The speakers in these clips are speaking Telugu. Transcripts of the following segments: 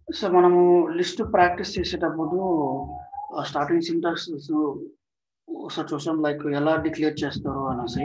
సో, మనము లిస్ట్ ప్రాక్టీస్ చేసేటప్పుడు స్టార్టింగ్ సింటాక్సెస్ ఒకసారి చూసాం లైక్ ఎలా డిక్లేర్ చేస్తారు అనేసి.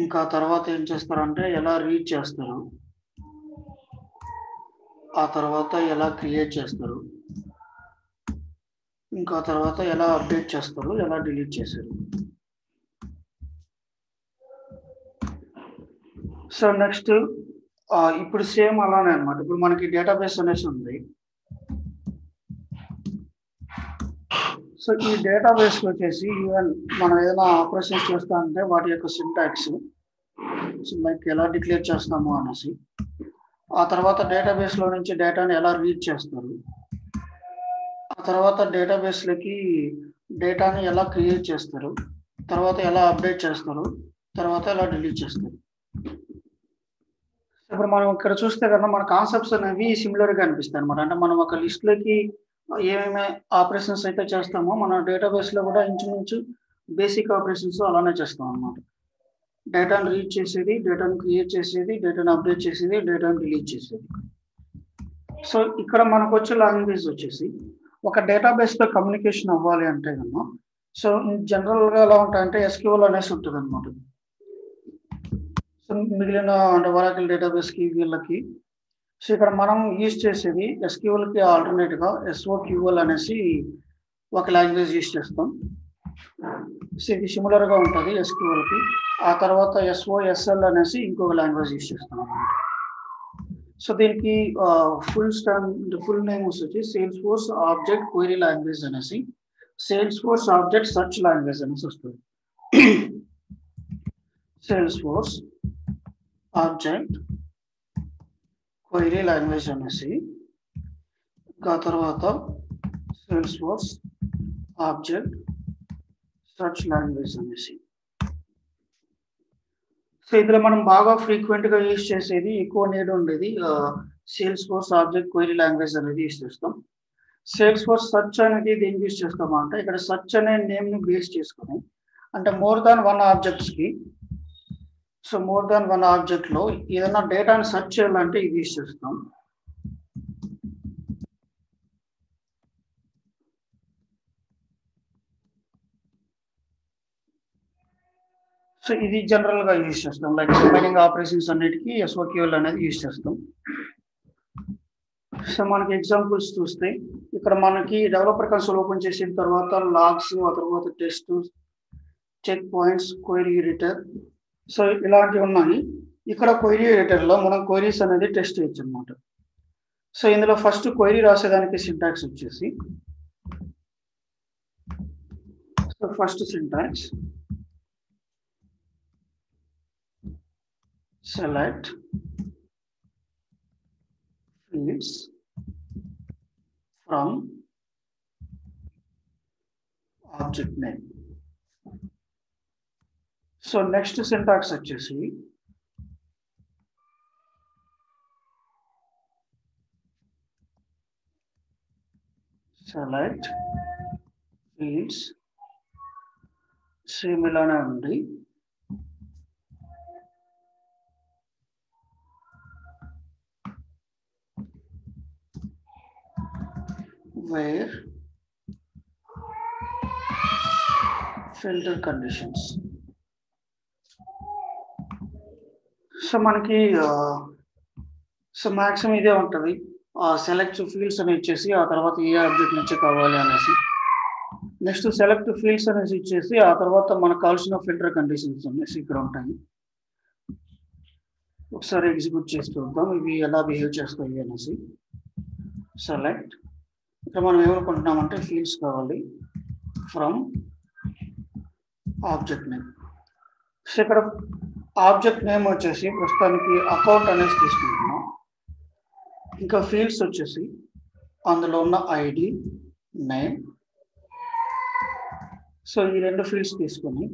ఇంకా తర్వాత ఏం చేస్తారంటే ఎలా రీడ్ చేస్తారు. ఆ తర్వాత ఎలా క్రియేట్ చేస్తారు. ఇంకా తర్వాత ఎలా అప్డేట్ చేస్తారు, ఎలా డిలీట్ చేశారు. సో, నెక్స్ట్ ఇప్పుడు సేమ్ అలానే అన్నమాట. ఇప్పుడు మనకి డేటాబేస్ అనేసి ఉంది. సో, ఈ డేటాబేస్‌లో వచ్చేసి ఈవెన్ మనం ఏదైనా ఆపరేషన్స్ చేస్తా అంటే వాటి యొక్క సింటాక్స్ సో, లైక్ ఎలా డిక్లేర్ చేస్తాము అనేసి. ఆ తర్వాత డేటాబేస్‌లో నుంచి డేటాని ఎలా రీడ్ చేస్తారు. ఆ తర్వాత డేటాబేస్‌లోకి డేటాని ఎలా క్రియేట్ చేస్తారు. తర్వాత ఎలా అప్డేట్ చేస్తారు. తర్వాత ఎలా డిలీట్ చేస్తారు. ఇప్పుడు మనం ఇక్కడ చూస్తే గనక మన కాన్సెప్ట్స్ అనేవి సిమిలర్‌గా అనిపిస్తాయన్నమాట. అంటే మనం ఒక లిస్ట్‌లోకి ఏమేమి ఆపరేషన్స్ అయితే చేస్తామో మన డేటాబేస్‌లో కూడా ఇంచుమించు బేసిక్ ఆపరేషన్స్ అలానే చేస్తామన్నమాట. డేటాను రీడ్ చేసేది, డేటాను క్రియేట్ చేసేది, డేటాను అప్డేట్ చేసేది, డేటాను డిలీట్ చేసేది. సో, ఇక్కడ మనకొచ్చే లాంగ్వేజ్ వచ్చేసి ఒక డేటాబేస్‌తో కమ్యూనికేషన్ అవ్వాలి అంటే గనక సో, జనరల్‌గా ఎలా ఉంటాయంటే ఎస్‌క్యూఎల్ అనేసి ఉంటదన్నమాట. సో, మిగిలిన అంటే ఒరాకిల్ డేటాబేస్‌కి వీళ్ళకి సో, ఇక్కడ మనం యూజ్ చేసేది ఎస్‌క్యూఎల్‌కి ఆల్టర్‌నేట్‌గా ఎస్ఓక్యూఎల్ అనేసి ఒక లాంగ్వేజ్ యూజ్ చేస్తాం. సో, ఇది సిమిలర్‌గా ఉంటది ఎస్‌క్యూఎల్‌కి. ఆ తర్వాత ఎస్ఓఎస్ఎల్ అనేసి ఇంకొక లాంగ్వేజ్ యూజ్ చేస్తామన్నమాట. సో, దీనికి ఫుల్ నేమ్ వచ్చేసి సేల్స్‌ఫోర్స్ ఆబ్జెక్ట్ క్వెరీ లాంగ్వేజ్ అనేసి సేల్స్‌ఫోర్స్ ఆబ్జెక్ట్ సెర్చ్ లాంగ్వేజ్ అనేసి వస్తది. సేల్స్‌ఫోర్స్ ఆబ్జెక్ట్ క్వెరీ లాంగ్వేజ్ అనేసి ఇంకా తర్వాత సేల్స్‌ఫోర్స్ ఆబ్జెక్ట్ సెర్చ్ లాంగ్వేజ్ అనేసి. సో, ఇందులో మనం బాగా ఫ్రీక్వెంట్‌గా యూజ్ చేసేది ఎక్కువ నీడ్ ఉండేది సేల్స్‌ఫోర్స్ ఆబ్జెక్ట్ క్వెరీ లాంగ్వేజ్ అనేది యూజ్ చేస్తాం. సేల్స్‌ఫోర్స్ సెర్చ్ అనేది దేనికి యూజ్ చేస్తామా అంటే ఇక్కడ సెర్చ్ అనే నేమ్‌ని బేస్ చేసుకొని అంటే మోర్ దాన్ వన్ ఆబ్జెక్ట్స్‌కి సో, మోర్ దాన్ వన్ ఆబ్జెక్ట్‌లో ఏదైనా డేటాని సెర్చ్ చేయాలంటే ఇది యూజ్ చేస్తాం. సో, ఇది జనరల్‌గా యూజ్ చేస్తాం. లైక్ రిమైనింగ్ ఆపరేషన్స్ అన్నిటికి ఎస్ఓక్యూఎల్ అనేది యూజ్ చేస్తాం. సో, మనకి ఎగ్జాంపుల్స్ చూస్తే ఇక్కడ మనకి డెవలపర్ కన్సోల్ ఓపెన్ చేసిన తర్వాత లాగ్స్, ఆ తర్వాత test, check points, query editor so, ఇలాంటివి ఉన్నాయి. ఇక్కడ క్వెరీ ఎడిటర్‌లో మనం క్వెరీస్ అనేది టెస్ట్ చేయొచ్చన్నమాట. సో, ఇందులో ఫస్ట్ క్వెరీ రాసేదానికి సింటాక్స్ వచ్చేసి so, first syntax select fields from object name. So, next syntax వచ్చేసి select fields సేమ్ ఇలానే ఉంది. where filter conditions. సో, మనకి సో, మాక్సిమం ఇదే ఉంటది. సెలెక్ట్ ఫీల్డ్స్ అని ఇచ్చేసి ఆ తర్వాత ఏ ఆబ్జెక్ట్ నుంచి కావాలి అనేసి. నెక్స్ట్ సెలెక్ట్ ఫీల్డ్స్ అనేసి ఇచ్చేసి ఆ తర్వాత మనకు కావాల్సిన ఫిల్టర్ కండిషన్స్ అనేసి ఇక్కడ ఉంటాయి. ఒకసారి ఎగ్జిక్యూట్ చేసి చూద్దాం ఇవి ఎలా బిహేవ్ చేస్తాయి అనేసి. సెలెక్ట్ ఇక్కడ మనం ఏమనుకుంటున్నామంటే ఫీల్డ్స్ కావాలి ఫ్రమ్ ఆబ్జెక్ట్ నేమ్. సో, ఇక్కడ ఆబ్జెక్ట్ నేమ్ వచ్చేసి ప్రస్తుతానికి అకౌంట్ అనేసి తీసుకుంటున్నాం. ఇంకా ఫీల్డ్స్ వచ్చేసి అందులో ఉన్న ఐడి, నేమ్. సో, ఈ రెండు ఫీల్డ్స్ తీసుకొని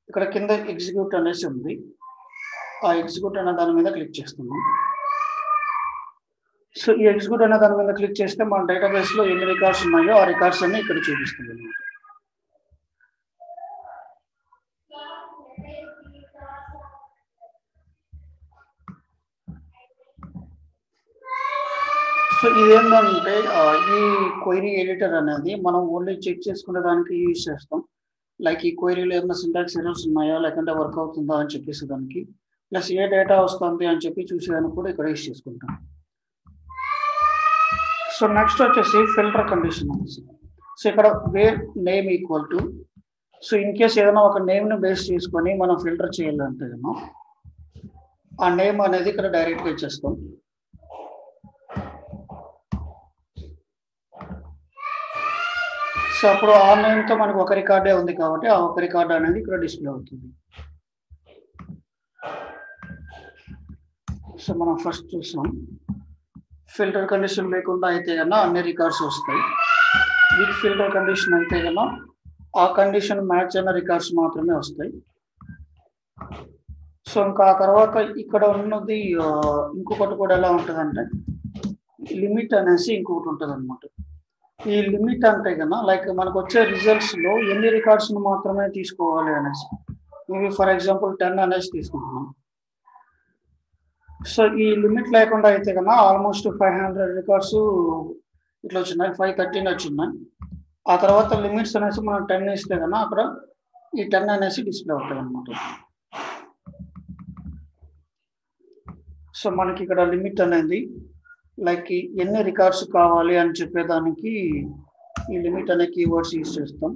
ఇక్కడ కింద ఎగ్జిక్యూట్ అనేసి ఉంది. ఆ ఎగ్జిక్యూట్ అనే దాని మీద క్లిక్ చేస్తున్నాం. సో, ఈ ఎగ్జిక్యూట్ అనే దాని మీద క్లిక్ చేస్తే మన డేటాబేస్‌లో ఎన్ని రికార్డ్స్ ఉన్నాయో ఆ రికార్డ్స్ అన్ని ఇక్కడ చూపిస్తుంది అన్నమాట. సో ఇదేంటంటే ఈ క్వైరీ ఎడిటర్ అనేది మనం ఓన్లీ చెక్ చేసుకునే దానికి యూజ్ చేస్తాం. లైక్ ఈ క్వైరీలో ఏమైనా సింటాక్స్ ఎర్రర్స్ ఉన్నాయా, లేకుంటే వర్క్ అవుతుందా అని చెప్పేసి దానికి, ప్లస్ ఏ డేటా వస్తుంది అని చెప్పి చూసేదానికి కూడా ఇక్కడ యూజ్ చేసుకుంటాం. సో నెక్స్ట్ వచ్చేసి ఫిల్టర్ కండిషన్ అనేసి. సో ఇక్కడ where name equal to, so in case ఏదైనా ఒక నేమ్ని బేస్ చేసుకొని మనం ఫిల్టర్ చేయాలంటే ఆ నేమ్ అనేది ఇక్కడ డైరెక్ట్గా ఇచ్చేస్తాం. సో అప్పుడు ఆ నేమ్తో మనకు ఒక రికార్డే ఉంది కాబట్టి ఆ ఒక రికార్డ్ అనేది ఇక్కడ డిస్ప్లే అవుతుంది. సో మనం ఫస్ట్ చూసాం ఫిల్టర్ కండిషన్ లేకుండా అయితే కన్నా అన్ని రికార్డ్స్ వస్తాయి. విత్ ఫిల్టర్ కండిషన్ అయితే కన్నా ఆ కండిషన్ మ్యాచ్ అయిన రికార్డ్స్ మాత్రమే వస్తాయి. సో ఇంకా ఆ తర్వాత ఇక్కడ ఉన్నది ఇంకొకటి కూడా ఎలా ఉంటుందంటే లిమిట్ అనేసి ఇంకొకటి ఉంటుంది అనమాట. ఈ లిమిట్ అంటే కన్నా లైక్ మనకు వచ్చే రిజల్ట్స్లో ఎన్ని రికార్డ్స్ని మాత్రమే తీసుకోవాలి అనేసి. మేబీ ఫర్ ఎగ్జాంపుల్ 10 అనేసి తీసుకుంటున్నాం. సో ఈ లిమిట్ లేకుండా అయితే కన్నా ఆల్మోస్ట్ 500 రికార్డ్స్ ఇట్లా వచ్చినాయి, 513 వచ్చినాయి. ఆ తర్వాత లిమిట్స్ అనేసి మనం 10 ఇస్తే కన్నా అక్కడ ఈ 10 అనేసి డిస్ప్లే అవుతాయి అనమాట. సో మనకి ఇక్కడ లిమిట్ అనేది లైక్ ఎన్ని రికార్డ్స్ కావాలి అని చెప్పేదానికి ఈ లిమిట్ అనే కీవర్డ్స్ యూజ్ చేస్తాం.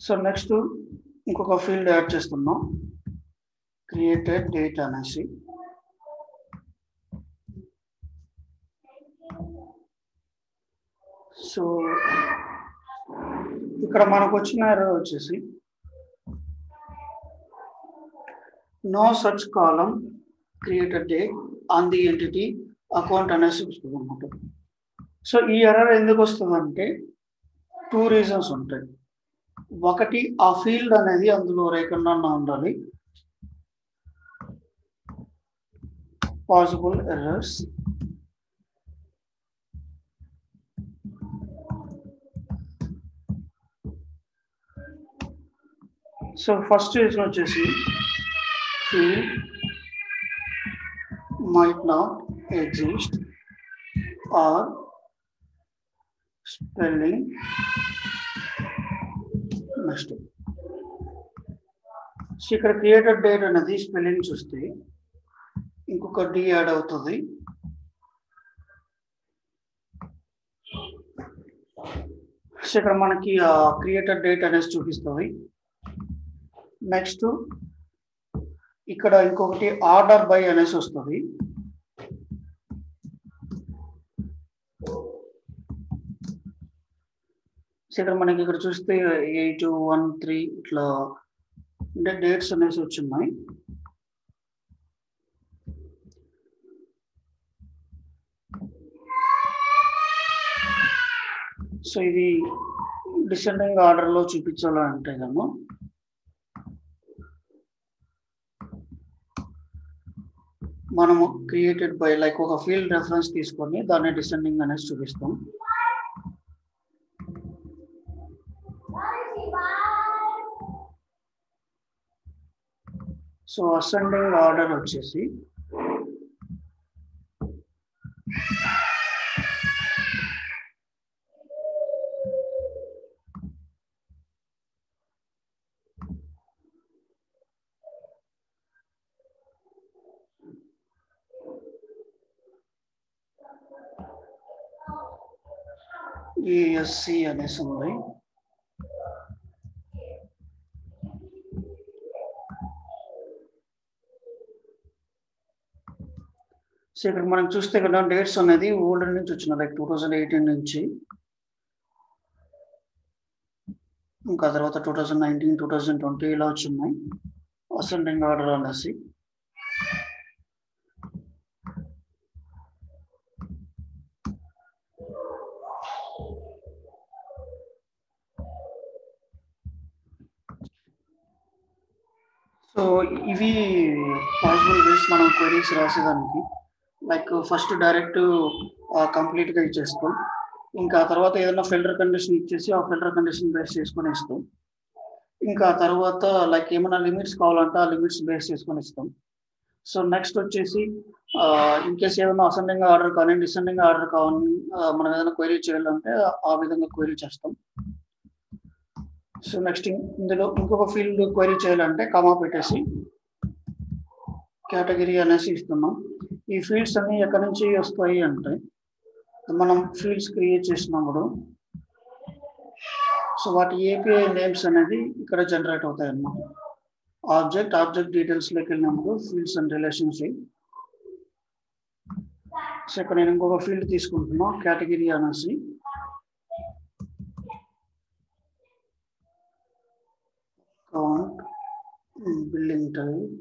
సో నెక్స్ట్ ఇంకొక ఫీల్డ్ యాడ్ చేస్తున్నాం, క్రియేటెడ్ డేట్ అనేసి. సో ఇక్కడ మనకు వచ్చిన ఎర్రర్ వచ్చేసి no such column created date on the entity account అనేసి వస్తుంది అన్నమాట. సో ఈ ఎర్రర్ ఎందుకు వస్తుందంటే 2 రీజన్స్ ఉంటాయి. ఒకటి ఆ ఫీల్డ్ అనేది అందులో లేకుండా ఉండాలి, possible errors. So first reason వచ్చేసి field might not exist or spelling mistake. So ఇక్కడ క్రియేటెడ్ డేట్ అనేది స్పెల్లింగ్ చూస్తే ఇంకొక డి యాడ్ అవుతుంది. సో ఇక్కడ మనకి క్రియేటెడ్ డేట్ అనేసి చూపిస్తుంది. నెక్స్ట్ ఇక్కడ ఇంకొకటి ఆర్డర్ బై అనేసి వస్తుంది. సో ఇక్కడ మనకి ఇక్కడ చూస్తే 813 ఇట్లా అంటే డేట్స్ అనేసి వచ్చిన్నాయి. సో ఇది డిసెండింగ్ ఆర్డర్లో చూపించాలంటే కన్నా మనము క్రియేటెడ్ బై లైక్ ఒక ఫీల్డ్ రెఫరెన్స్ తీసుకొని దాన్ని డిసెండింగ్ అనేసి చూపిస్తాం. సో అసెండింగ్ ఆర్డర్ వచ్చేసి ESC అనేసి ఉంది. సో ఇక్కడ మనం చూస్తే కదా డేట్స్ అనేది ఓల్డ్ నుంచి వచ్చిన లైక్ 2018 నుంచి, ఇంకా తర్వాత 2019, 2020 ఇలా వచ్చినాయి అసెండింగ్ ఆర్డర్ అనేసి. సో ఇవి పాసిబుల్ వేస్ మనం క్వెరీస్ రాసేదానికి. లైక్ ఫస్ట్ డైరెక్ట్ కంప్లీట్గా ఇచ్చేస్తాం, ఇంకా తర్వాత ఏదైనా ఫిల్టర్ కండిషన్ ఇచ్చేసి ఆ ఫిల్టర్ కండిషన్ బేస్ చేసుకొని ఇస్తాం. ఇంకా తర్వాత లైక్ ఏమైనా లిమిట్స్ కావాలంటే ఆ లిమిట్స్ బేస్ చేసుకొని ఇస్తాం. సో నెక్స్ట్ వచ్చేసి ఇన్ కేస్ ఏమైనా అసెండింగ్ ఆర్డర్ కానీ డిసెండింగ్ ఆర్డర్ కావాలి మనం ఏదైనా క్వైరీ చేయాలంటే ఆ విధంగా క్వైరీ చేస్తాం. సో నెక్స్ట్ ఇందులో ఇంకొక ఫీల్డ్ క్వైరీ చేయాలంటే కామా పెట్టేసి కేటగిరీ అనేసి ఇస్తున్నాం. ఈ ఫీల్డ్స్ అన్ని ఎక్కడి నుంచి వస్తాయి అంటే మనం ఫీల్డ్స్ క్రియేట్ చేసినప్పుడు సో వాటి ఏపీఐ నేమ్స్ అనేది ఇక్కడ జనరేట్ అవుతాయి అన్నమాట. ఆబ్జెక్ట్ డీటెయిల్స్లోకి వెళ్ళినప్పుడు ఫీల్డ్స్ అండ్ రిలేషన్షిప్. సో ఇక్కడ నేను ఇంకొక ఫీల్డ్ తీసుకుంటున్నా కేటగిరీ అనేసి. Account billing type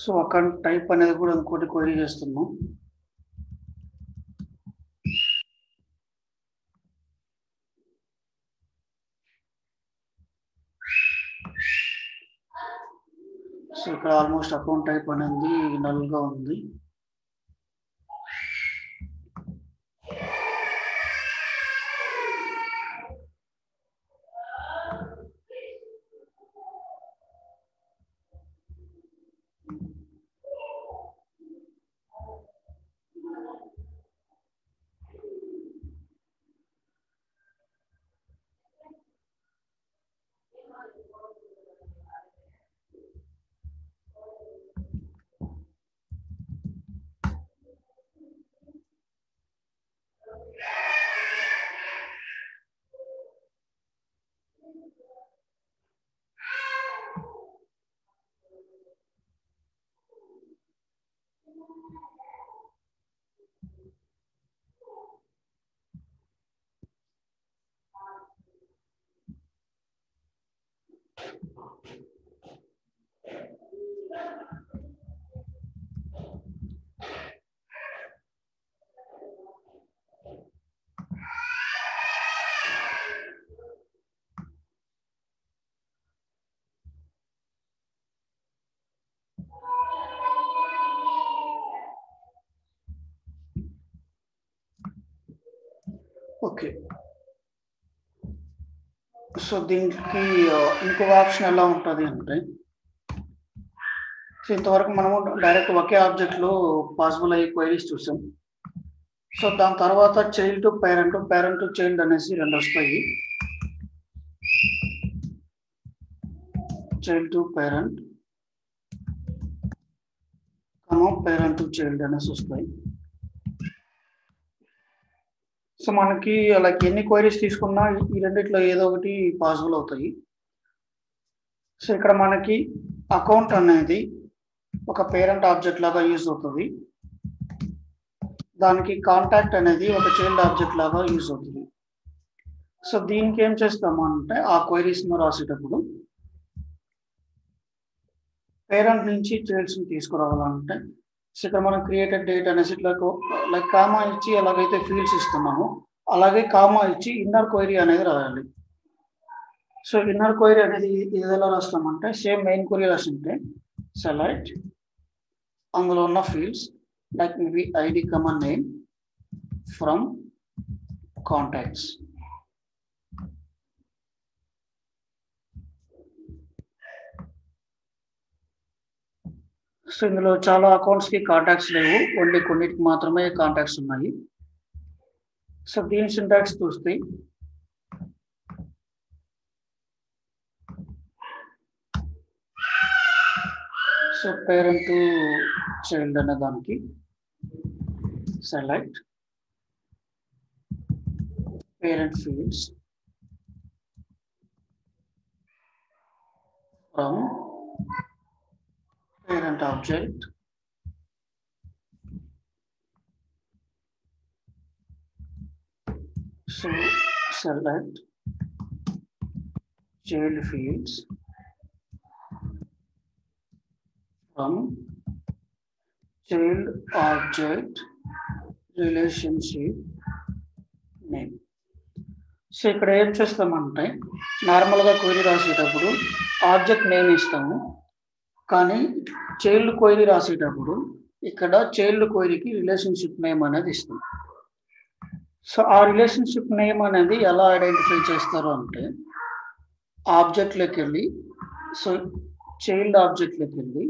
so account type అనేది కూడా ఇంకోటి క్వైరీ చేస్తున్నాం. సో ఇక్కడ ఆల్మోస్ట్ అకౌంట్ టైప్ అనేది నల్ గా ఉంది. ఓకే, సో దీనికి ఇంకొక ఆప్షన్ ఎలా ఉంటుంది అంటే సో ఇంతవరకు మనము డైరెక్ట్ ఒకే ఆబ్జెక్ట్లో పాసిబుల్ అయ్యే క్వైరీస్ చూసాం. సో దాని తర్వాత child to parent, parent to child అనేసి రెండు వస్తాయి. Child to parent, parent to child అనేసి వస్తాయి. సో మనకి లైక్ ఎన్ని క్వైరీస్ తీసుకున్నా ఈ రెండిట్లో ఏదో ఒకటి పాసిబుల్ అవుతాయి. సో ఇక్కడ మనకి అకౌంట్ అనేది ఒక పేరెంట్ ఆబ్జెక్ట్ లాగా యూజ్ అవుతుంది, దానికి కాంటాక్ట్ అనేది ఒక చైల్డ్ ఆబ్జెక్ట్ లాగా యూజ్ అవుతుంది. సో దీనికి ఏం చేస్తాము అంటే ఆ క్వైరీస్ను రాసేటప్పుడు పేరెంట్ నుంచి చైల్డ్స్ని తీసుకురావాలంటే ఇక్కడ మనం క్రియేటెడ్ డేట్ అనేసి ఇట్లా లైక్ కామా ఇచ్చి ఎలాగైతే ఫీల్డ్స్ ఇస్తున్నామో అలాగే కామా ఇచ్చి ఇన్నర్ క్వైరీ అనేది రాయాలి. సో ఇన్నర్ క్వైరీ అనేది ఇది ఎలా రాస్తామంటే సేమ్ మెయిన్ క్వైరీ రాస్తుంటే సెలెక్ట్ అందులో ఉన్న fields like maybe ID come on name from contacts. So ఇందులో చాలా అకౌంట్స్ కి కాంటాక్ట్స్ లేవు, ఓన్లీ కొన్నిటికి మాత్రమే కాంటాక్ట్స్ ఉన్నాయి. సో దీని సింటాక్స్ చూస్తే సో పేరెంట్ టు చైల్డ్ అనే దానికి select parent fields from parent object so select child fields from child object relationship name. So ఇక్కడ ఏం చేస్తామంటే నార్మల్గా క్వెరీ రాసేటప్పుడు ఆబ్జెక్ట్ నేమ్ ఇస్తాము, కానీ చైల్డ్ క్వెరీ రాసేటప్పుడు ఇక్కడ చైల్డ్ క్వెరీకి రిలేషన్షిప్ నేమ్ అనేది ఇస్తాం. సో ఆ రిలేషన్షిప్ నేమ్ అనేది ఎలా ఐడెంటిఫై చేస్తారు అంటే ఆబ్జెక్ట్లోకి వెళ్ళి, సో చైల్డ్ ఆబ్జెక్ట్లోకి వెళ్ళి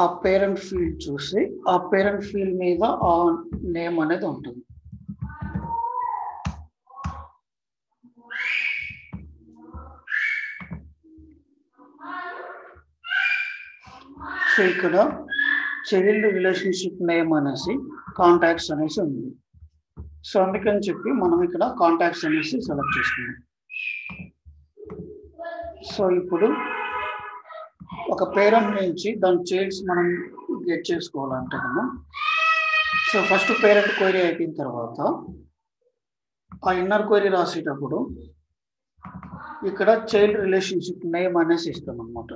ఆ పేరెంట్ ఫీల్డ్ చూసి ఆ పేరెంట్ ఫీల్డ్ మీద ఆ నేమ్ అనేది ఉంటుంది. సో ఇక్కడ చైల్డ్ రిలేషన్షిప్ నేమ్ అనేసి కాంటాక్ట్స్ అనేసి ఉంది. సో అందుకని చెప్పి మనం ఇక్కడ కాంటాక్ట్స్ అనేసి సెలెక్ట్ చేసుకున్నాం. సో ఇప్పుడు ఒక పేరెంట్ నుంచి దాని చైల్డ్స్ మనం గెట్ చేసుకోవాలంటే మనం సో ఫస్ట్ పేరెంట్ క్వెరీ అయిపోయిన తర్వాత ఆ ఇన్నర్ క్వెరీ రాసేటప్పుడు ఇక్కడ చైల్డ్ రిలేషన్షిప్ నేమ్ అనేసి ఇస్తాం అన్నమాట.